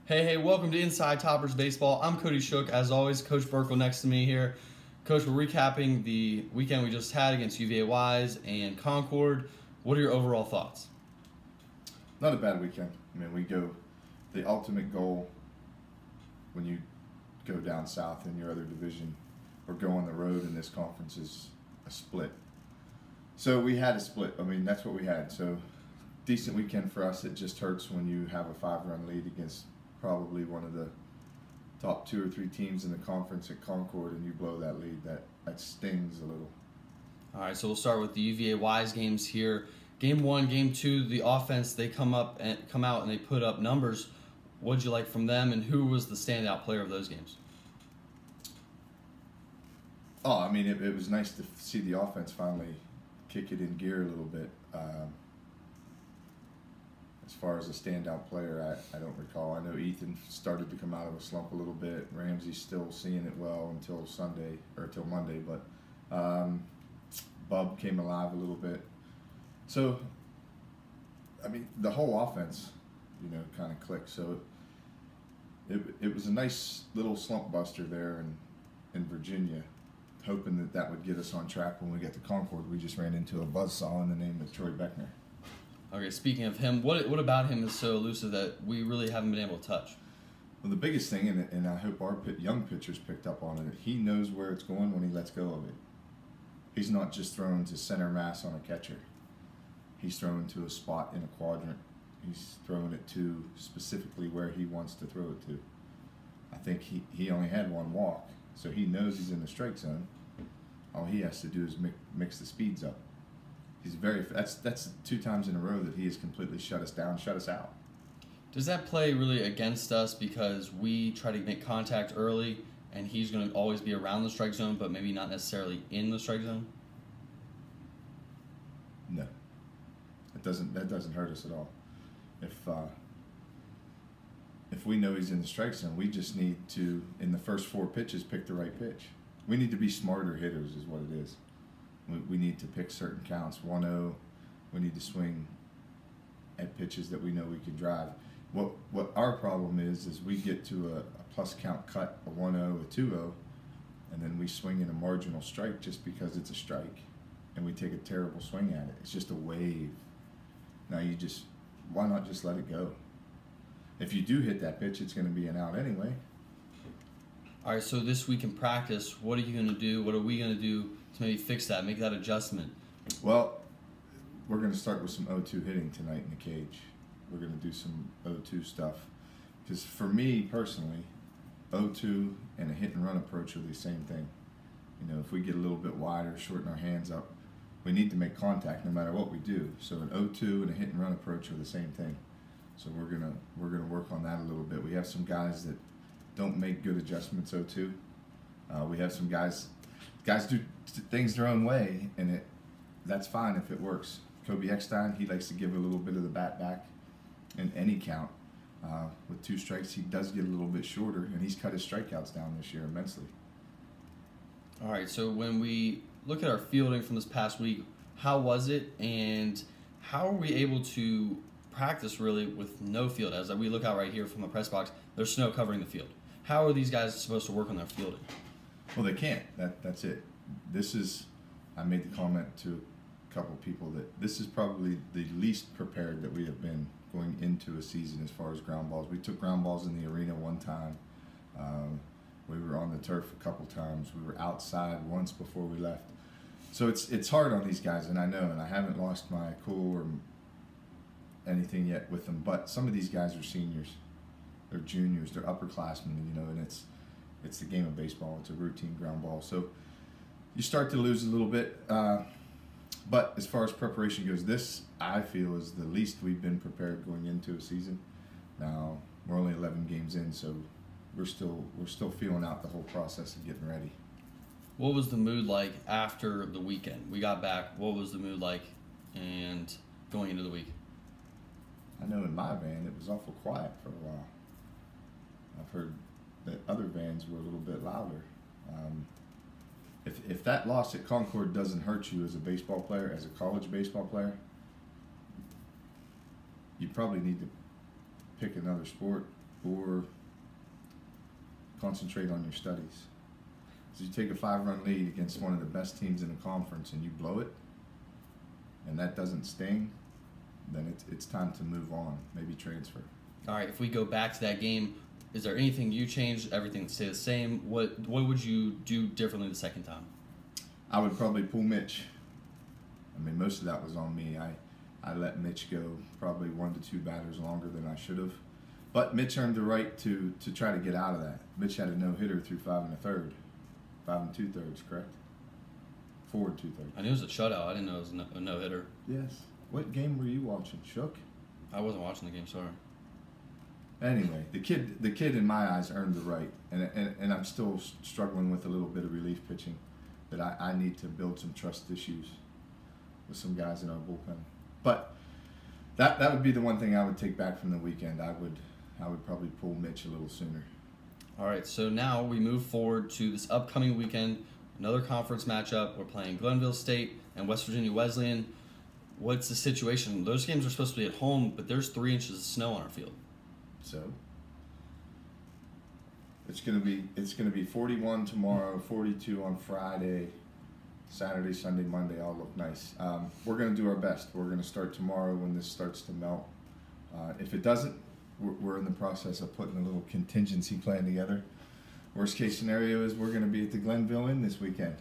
Hey, welcome to Inside Toppers Baseball. I'm Cody Shook. As always, Coach Burkle next to me here. Coach, we're recapping the weekend we just had against UVA Wise and Concord. What are your overall thoughts? Not a bad weekend. I mean, we go, the ultimate goal when you go down south in your other division or go on the road in this conference is a split. So we had a split. I mean, that's what we had. So decent weekend for us. It just hurts when you have a 5-run lead against probably one of the top 2 or 3 teams in the conference at Concord, and you blow that lead. That stings a little. All right, so we'll start with the UVA Wise games here. Game 1, Game 2, the offense, they come out and they put up numbers. What'd you like from them, and who was the standout player of those games? Oh, I mean, it was nice to see the offense finally kick it in gear a little bit. As far as a standout player, I don't recall. I know Ethan started to come out of a slump a little bit. Ramsey's still seeing it well until Monday, but Bub came alive a little bit. So, I mean, the whole offense, kind of clicked. So it was a nice little slump buster there in Virginia, hoping that would get us on track when we get to Concord. We just ran into a buzzsaw in the name of Troy Beckner. Okay, speaking of him, what about him is so elusive that we really haven't been able to touch? Well, the biggest thing, and I hope our young pitchers picked up on it, he knows where it's going when he lets go of it. He's not just throwing to center mass on a catcher. He's throwing to a spot in a quadrant. He's throwing it to specifically where he wants to throw it to. I think he only had 1 walk, so he knows he's in the strike zone. All he has to do is mix the speeds up. That's 2 times in a row that he has completely shut us down, shut us out. Does that play really against us because we try to make contact early and he's going to always be around the strike zone but maybe not necessarily in the strike zone? No. That doesn't hurt us at all. If we know he's in the strike zone, we just need to, in the first 4 pitches, pick the right pitch. We need to be smarter hitters is what it is. We need to pick certain counts. 1-0, we need to swing at pitches that we know we can drive. What our problem is we get to a plus count cut, a 1-0, a 2-0, and then we swing in a marginal strike just because it's a strike, and we take a terrible swing at it. It's just a wave. Now why not just let it go? If you do hit that pitch, it's going to be an out anyway. All right, so this week in practice, what are you going to do? What are we going to do to maybe fix that, make that adjustment? Well, we're going to start with some 0-2 hitting tonight in the cage. We're going to do some 0-2 stuff. Because for me personally, 0-2 and a hit and run approach are the same thing. If we get a little bit wider, shorten our hands up, we need to make contact no matter what we do. So an 0-2 and a hit and run approach are the same thing. So we're gonna work on that a little bit. We have some guys that don't make good adjustments 0-2. We have some guys do things their own way, and that's fine if it works. Kobe Eckstein, he likes to give a little bit of the bat back in any count. With 2 strikes, he does get a little bit shorter, and he's cut his strikeouts down this year immensely. All right, so when we look at our fielding from this past week, how was it, and how are we able to practice really with no field? As we look out right here from the press box, there's snow covering the field. How are these guys supposed to work on their fielding? Well, they can't. That's it. I made the comment to a couple of people that this is probably the least prepared that we have been going into a season as far as ground balls. We took ground balls in the arena 1 time. We were on the turf a couple times. We were outside once before we left. So it's hard on these guys, and I know, and I haven't lost my cool or anything yet with them. But some of these guys are seniors, they're juniors, they're upperclassmen, and it's the game of baseball. It's a routine ground ball. So you start to lose a little bit. But as far as preparation goes, this, I feel, is the least we've been prepared going into a season. Now, we're only 11 games in, so we're still feeling out the whole process of getting ready. What was the mood like after the weekend? We got back. What was the mood like and going into the week? I know in my van it was awful quiet for a while. I've heard that other vans were a little bit louder. If that loss at Concord doesn't hurt you as a baseball player, as a college baseball player, you probably need to pick another sport or concentrate on your studies. So you take a 5-run lead against one of the best teams in the conference and you blow it, and that doesn't sting, then it's time to move on, maybe transfer. All right, if we go back to that game, is there anything you changed? Everything stay the same? What would you do differently the second time? I would probably pull Mitch. I mean, most of that was on me. I let Mitch go probably 1 to 2 batters longer than I should have. But Mitch earned the right to try to get out of that. Mitch had a no-hitter through 5 1/3. 5 2/3, correct? 4 2/3. I knew it was a shutout. I didn't know it was a no-hitter. Yes. What game were you watching? Shook? I wasn't watching the game, sorry. Anyway, the kid in my eyes earned the right, and I'm still struggling with a little bit of relief pitching, that I need to build some trust issues with some guys in our bullpen. But that would be the one thing I would take back from the weekend. I would probably pull Mitch a little sooner. All right, so now we move forward to this upcoming weekend, another conference matchup. We're playing Glenville State and West Virginia Wesleyan. What's the situation? Those games are supposed to be at home, but there's 3 inches of snow on our field. So it's gonna be 41 tomorrow, 42 on Friday, Saturday, Sunday, Monday all look nice. We're gonna do our best. We're gonna start tomorrow when this starts to melt. If it doesn't, we're in the process of putting a little contingency plan together. Worst case scenario is we're gonna be at the Glenville Inn this weekend.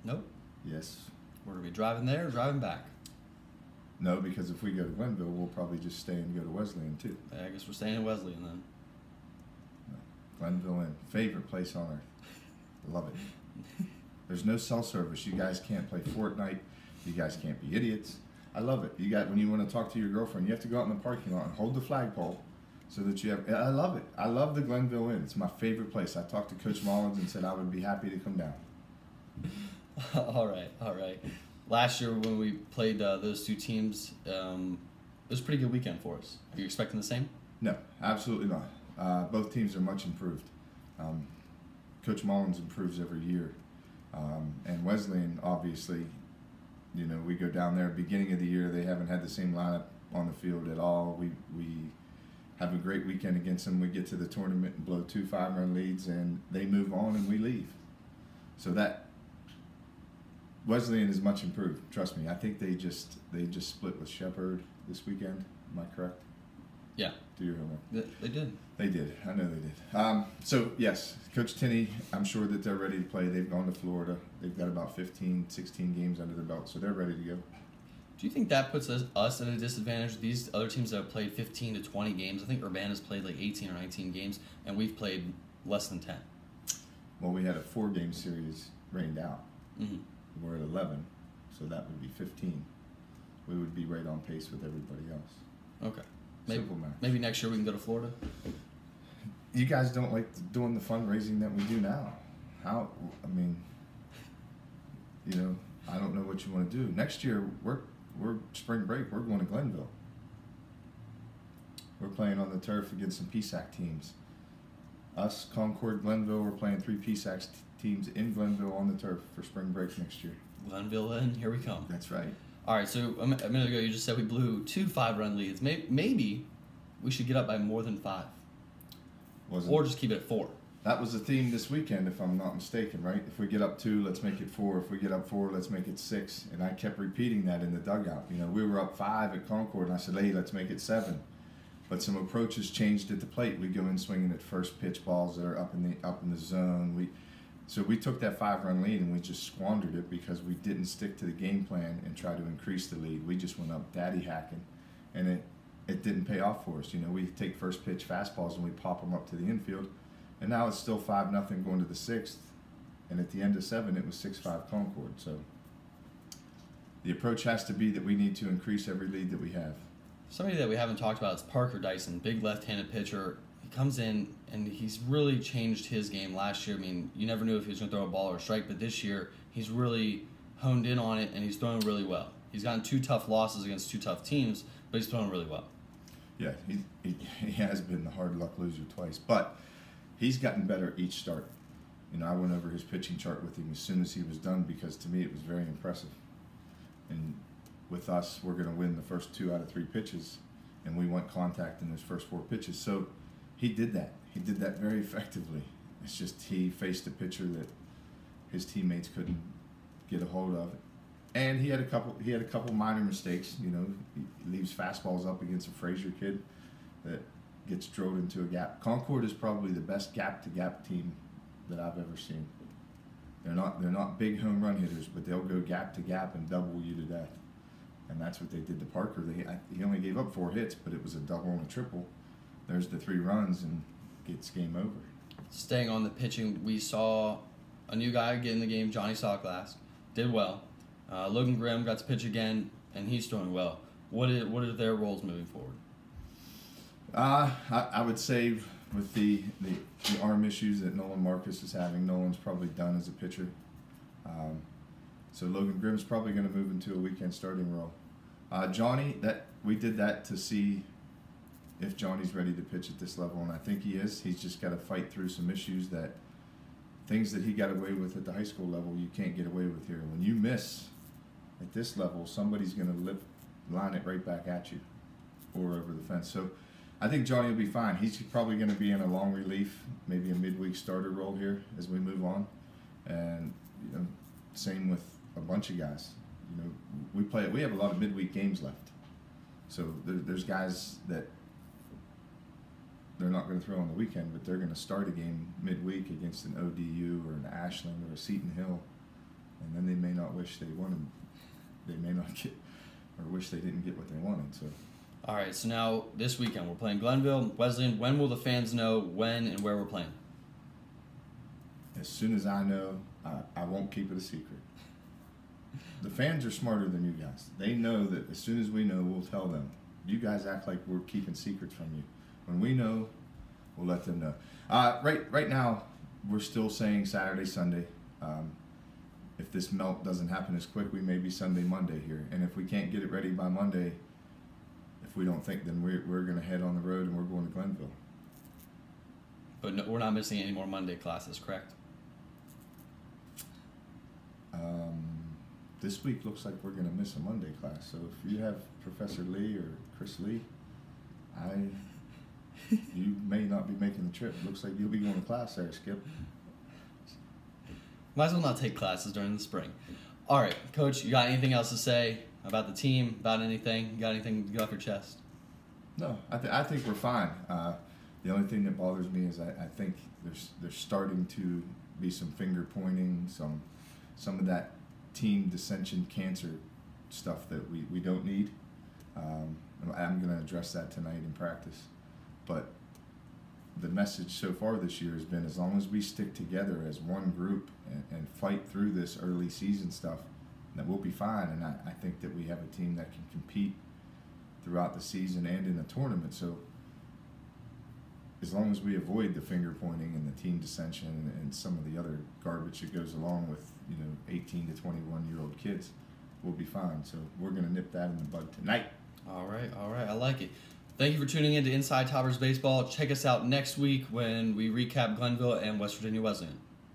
Nope. Yes. We're going to be driving there or driving back. No, because if we go to Glenville, we'll probably just stay and go to Wesleyan too. I guess we're staying in Wesleyan then. No. Glenville Inn, favorite place on earth. Love it. There's no cell service. You guys can't play Fortnite. You guys can't be idiots. I love it. When you want to talk to your girlfriend, you have to go out in the parking lot and hold the flagpole so that you have. I love it. I love the Glenville Inn. It's my favorite place. I talked to Coach Mullins and said I would be happy to come down. All right. Last year when we played those 2 teams, it was a pretty good weekend for us. Are you expecting the same? No, absolutely not. Both teams are much improved. Coach Mullins improves every year. And Wesleyan, obviously, we go down there beginning of the year. They haven't had the same lineup on the field at all. We have a great weekend against them. We get to the tournament and blow 2 5-run leads, and they move on and we leave. So that Wesleyan is much improved. Trust me. I think they just split with Shepherd this weekend. Am I correct? Yeah. Do your homework. They did. They did. I know they did. So, yes, Coach Tinney, I'm sure that they're ready to play. They've gone to Florida. They've got about 15, 16 games under their belt, so they're ready to go. Do you think that puts us at a disadvantage? These other teams that have played 15 to 20 games, I think Urbana's played like 18 or 19 games, and we've played less than 10. Well, we had a 4-game series rained out. Mm-hmm. We're at 11, so that would be 15. We would be right on pace with everybody else. Okay. Maybe, Simple math. maybe next year we can go to Florida. You guys don't like doing the fundraising that we do now. I don't know what you want to do. Next year, we're spring break. We're going to Glenville. We're playing on the turf against some PSAC teams. Us, Concord, Glenville, we're playing 3 PSAC teams in Glenville on the turf for spring break next year. Glenville in, here we come. That's right. All right, so a minute ago you just said we blew 2 5-run leads. Maybe we should get up by more than 5. Or just keep it at 4. That was the theme this weekend, if I'm not mistaken, right? If we get up 2, let's make it 4. If we get up 4, let's make it 6. And I kept repeating that in the dugout. We were up 5 at Concord, and I said, hey, let's make it 7. But some approaches changed at the plate. We go in swinging at first pitch balls that are up in the zone. So we took that 5-run lead and we just squandered it because we didn't stick to the game plan and try to increase the lead. We just went up daddy hacking, and it didn't pay off for us. We take first pitch fastballs and we pop them up to the infield, and now it's still 5-0 going to the 6th, and at the end of 7 it was 6-5 Concord. So the approach has to be that we need to increase every lead that we have. Somebody that we haven't talked about is Parker Dyson, big left-handed pitcher. He comes in and he's really changed his game last year. I mean, you never knew if he was going to throw a ball or a strike, but this year he's really honed in on it and he's throwing really well. He's gotten 2 tough losses against 2 tough teams, but he's throwing really well. Yeah, he has been the hard luck loser twice, but he's gotten better each start. I went over his pitching chart with him as soon as he was done because to me it was very impressive. And with us, we're going to win the first 2 out of 3 pitches, and we went contact in those first 4 pitches. So he did that. He did that very effectively. It's just he faced a pitcher that his teammates couldn't get a hold of, and he had a couple minor mistakes. You know, he leaves fastballs up against a Frazier kid that gets drilled into a gap. Concord is probably the best gap-to-gap team that I've ever seen. They're not big home run hitters, but they'll go gap-to-gap and double you to death. And that's what they did to Parker. He only gave up 4 hits, but it was a double and a triple. There's the 3 runs, and it's game over. Staying on the pitching, we saw a new guy get in the game, Johnny Sawglass, did well. Logan Grimm got to pitch again, and he's doing well. What are their roles moving forward? I would say with the arm issues that Nolan Marcus is having, Nolan's probably done as a pitcher. So Logan Grimm's probably going to move into a weekend starting role. Johnny, we did that to see if Johnny's ready to pitch at this level, and I think he is. He's just got to fight through some issues things that he got away with at the high school level, you can't get away with here. When you miss at this level, somebody's going to line it right back at you or over the fence. So I think Johnny will be fine. He's probably going to be in a long relief, maybe a midweek starter role here as we move on. And same with a bunch of guys. We have a lot of midweek games left. So there's guys that they're not going to throw on the weekend, but they're going to start a game midweek against an ODU or an Ashland or a Seton Hill, and then they may not wish they wanted. They may not get, or wish they didn't get what they wanted. So. All right, so now this weekend we're playing Glenville, Wesleyan. When will the fans know when and where we're playing? As soon as I know, I won't keep it a secret. The fans are smarter than you guys. They know that as soon as we know, we'll tell them. You guys act like we're keeping secrets from you. When we know, we'll let them know. Right now, we're still saying Saturday, Sunday. If this melt doesn't happen as quick, we may be Sunday, Monday here. And if we can't get it ready by Monday, if we don't think, then we're going to head on the road and we're going to Glenville. But no, we're not missing any more Monday classes, correct? This week looks like we're going to miss a Monday class. So if you have Professor Lee or Chris Lee, you may not be making the trip. Looks like you'll be going to class there, Skip. Might as well not take classes during the spring. All right, Coach, you got anything else to say about the team, about anything? You got anything to get off your chest? No, I think we're fine. The only thing that bothers me is I think there's starting to be some finger pointing, some of that team dissension cancer stuff that we don't need. I'm going to address that tonight in practice. But the message so far this year has been as long as we stick together as one group and fight through this early season stuff, that we'll be fine. And I think that we have a team that can compete throughout the season and in the tournament. So as long as we avoid the finger pointing and the team dissension and some of the other garbage that goes along with 18 to 21-year-old kids, we'll be fine. So we're going to nip that in the bud tonight. All right, I like it. Thank you for tuning in to Inside Toppers Baseball. Check us out next week when we recap Glenville and West Virginia Wesleyan.